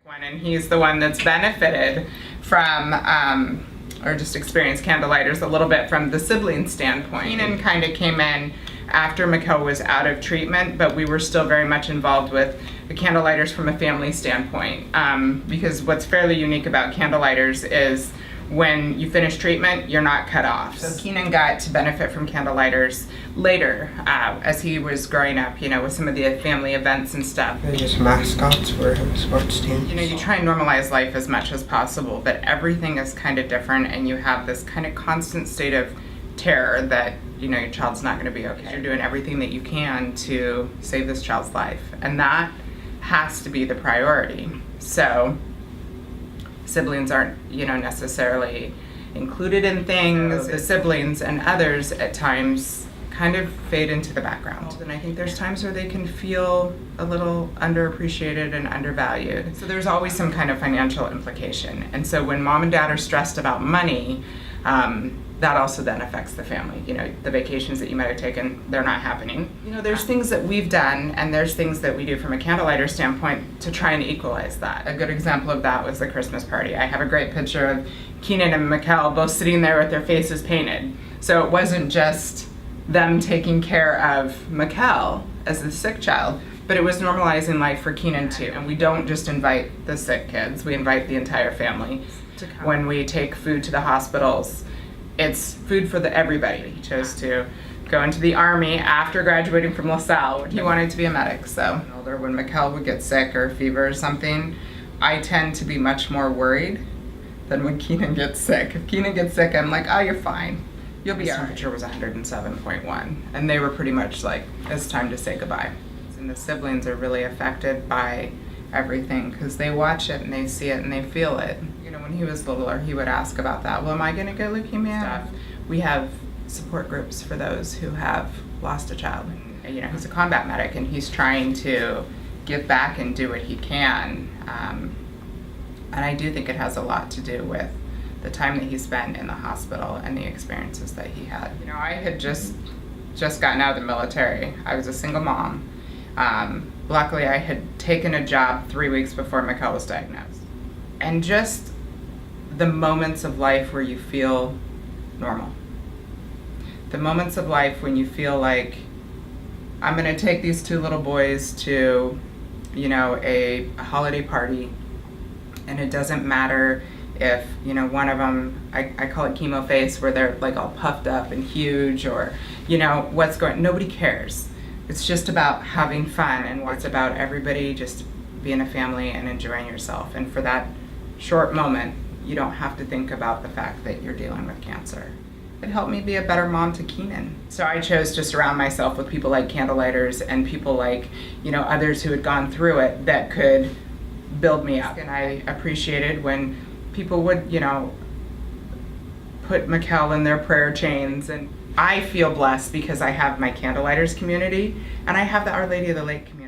And he's the one that's benefited from, or just experienced Candlelighters a little bit from the sibling standpoint. Keenan kind of came in after Mikkel was out of treatment, but we were still very much involved with the Candlelighters from a family standpoint. Because what's fairly unique about Candlelighters is when you finish treatment, you're not cut off. So Keenan got to benefit from Candlelighters later as he was growing up, you know, with some of the family events and stuff. They're just mascots for him, sports teams. You know, you try and normalize life as much as possible, but everything is kind of different, and you have this kind of constant state of terror that, you know, your child's not going to be okay. You're doing everything that you can to save this child's life, and that has to be the priority. So siblings aren't, you know, necessarily included in things. The siblings and others at times kind of fade into the background. And I think there's times where they can feel a little underappreciated and undervalued. So there's always some kind of financial implication. And so when mom and dad are stressed about money, that also then affects the family. You know, the vacations that you might have taken, they're not happening. You know, there's things that we've done and there's things that we do from a Candlelighter standpoint to try and equalize that. A good example of that was the Christmas party. I have a great picture of Keenan and Mikkel both sitting there with their faces painted. So it wasn't just them taking care of Mikkel as the sick child, but it was normalizing life for Keenan too. And we don't just invite the sick kids, we invite the entire family to come. When we take food to the hospitals, it's food for everybody. He chose to go into the Army after graduating from LaSalle. He wanted to be a medic, so when Mikkel would get sick or fever or something, I tend to be much more worried than when Keenan gets sick. If Keenan gets sick, I'm like, oh, you're fine. You'll be all right. His temperature was 107.1, and they were pretty much like, it's time to say goodbye. And the siblings are really affected by everything because they watch it and they see it and they feel it. You know, when he was littler, he would ask about that. Well, am I going to get leukemia? Stuff. We have support groups for those who have lost a child. You know, he's a combat medic and he's trying to give back and do what he can. And I do think it has a lot to do with the time that he spent in the hospital and the experiences that he had. You know, I had just gotten out of the military. I was a single mom. Luckily, I had taken a job 3 weeks before Mikkel was diagnosed. And just the moments of life where you feel normal. The moments of life when you feel like, I'm gonna take these two little boys to, you know, a holiday party, and it doesn't matter if, you know, one of them, I call it chemo face, where they're like all puffed up and huge, or, you know, nobody cares. It's just about having fun, and it's about everybody just being a family and enjoying yourself. And for that short moment, you don't have to think about the fact that you're dealing with cancer. It helped me be a better mom to Keenan. So I chose to surround myself with people like Candlelighters and people like, you know, others who had gone through it that could build me up. And I appreciated when people would, you know, put Mikkel in their prayer chains. And I feel blessed because I have my Candlelighters community and I have the Our Lady of the Lake community.